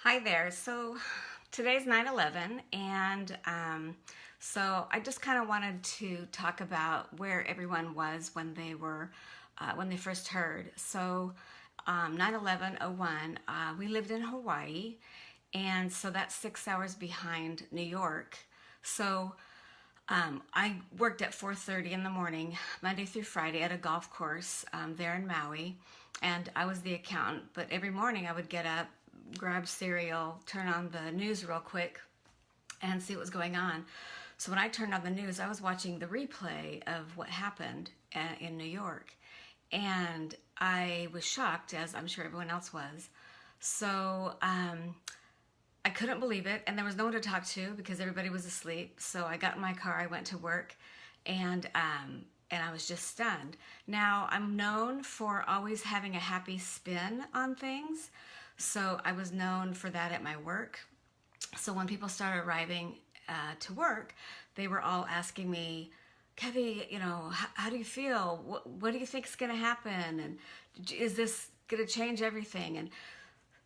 Hi there. So today's 9/11, and so I just kind of wanted to talk about where everyone was when they first heard. So 9/11/01, we lived in Hawaii, and so that's 6 hours behind New York. So I worked at 4:30 in the morning, Monday through Friday, at a golf course there in Maui, and I was the accountant. But every morning I would get up, grab cereal, turn on the news real quick, and see what was going on. So when I turned on the news, I was watching the replay of what happened in New York, and I was shocked, as I'm sure everyone else was. So I couldn't believe it, and there was no one to talk to because everybody was asleep. So I got in my car, I went to work, and I was just stunned. Now, I'm known for always having a happy spin on things, so I was known for that at my work. So when people started arriving to work, they were all asking me, Kevy, how do you feel? What do you think is going to happen? And is this going to change everything? And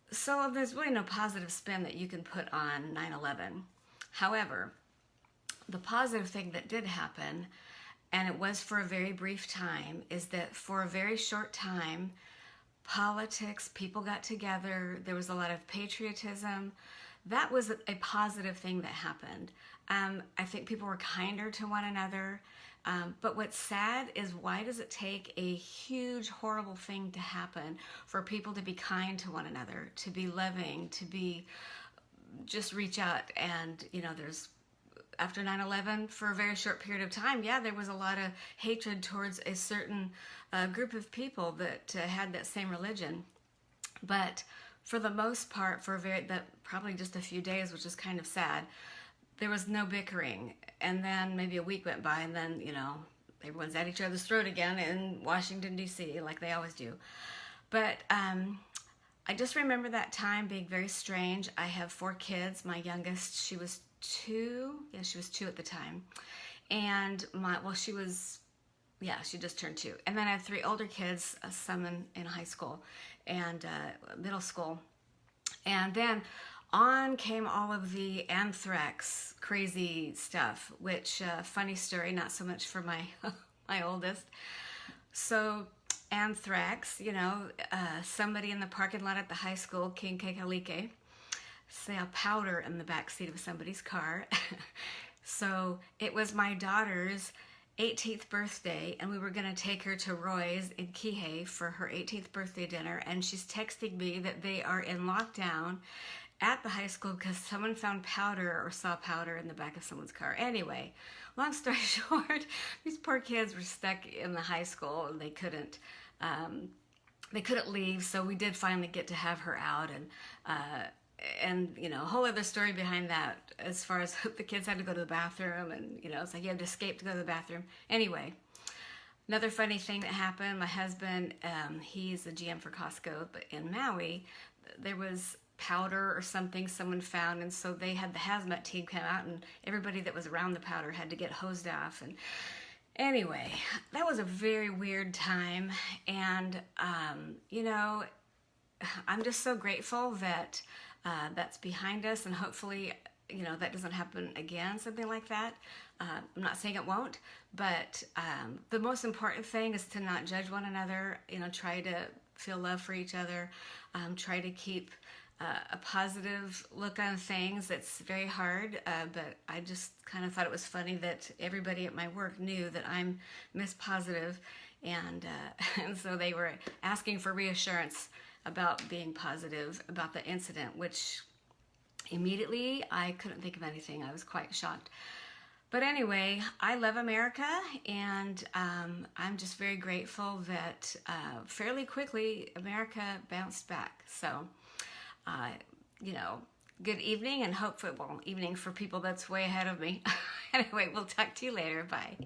so there's really no positive spin that you can put on 9/11. However, the positive thing that did happen, and it was for a very brief time, is that for a very short time, politics, people got together, there was a lot of patriotism. That was a positive thing that happened. I think people were kinder to one another. But what's sad is, why does it take a huge, horrible thing to happen for people to be kind to one another, to be loving, to be just reach out? And, there's, after 9/11, for a very short period of time, yeah, there was a lot of hatred towards a certain group of people that had that same religion. But for the most part, probably just a few days, which is kind of sad, there was no bickering. And then maybe a week went by, and then, everyone's at each other's throat again in Washington, D.C., like they always do. But I just remember that time being very strange. I have 4 kids. My youngest, she was 2. Yeah, she was 2 at the time. And she just turned 2. And then I had 3 older kids, some in high school and middle school. And then on came all of the anthrax crazy stuff, which, funny story, not so much for my my oldest. So anthrax, somebody in the parking lot at the high school, King Kekalike, saw powder in the back seat of somebody's car. So it was my daughter's 18th birthday, and we were going to take her to Roy's in Kihei for her 18th birthday dinner, and she's texting me that they are in lockdown at the high school because someone found powder or saw powder in the back of someone's car. Anyway, long story short, these poor kids were stuck in the high school, and they couldn't leave. So we did finally get to have her out, and a whole other story behind that, as far as the kids had to go to the bathroom, and it's like you had to escape to go to the bathroom. Anyway, another funny thing that happened, my husband, he's a GM for Costco, but in Maui, there was powder or something someone found, and so they had the hazmat team come out, and everybody that was around the powder had to get hosed off. And anyway, that was a very weird time, and I'm just so grateful that that's behind us, and hopefully that doesn't happen again, something like that. I'm not saying it won't, but the most important thing is to not judge one another. Try to feel love for each other. Try to keep a positive look on things. It's very hard, but I just kind of thought it was funny that everybody at my work knew that I'm Miss Positive, and so they were asking for reassurance about being positive about the incident, which immediately I couldn't think of anything. I was quite shocked. But anyway, I love America, and I'm just very grateful that fairly quickly America bounced back. So, good evening, and evening for people that's way ahead of me. Anyway, we'll talk to you later. Bye.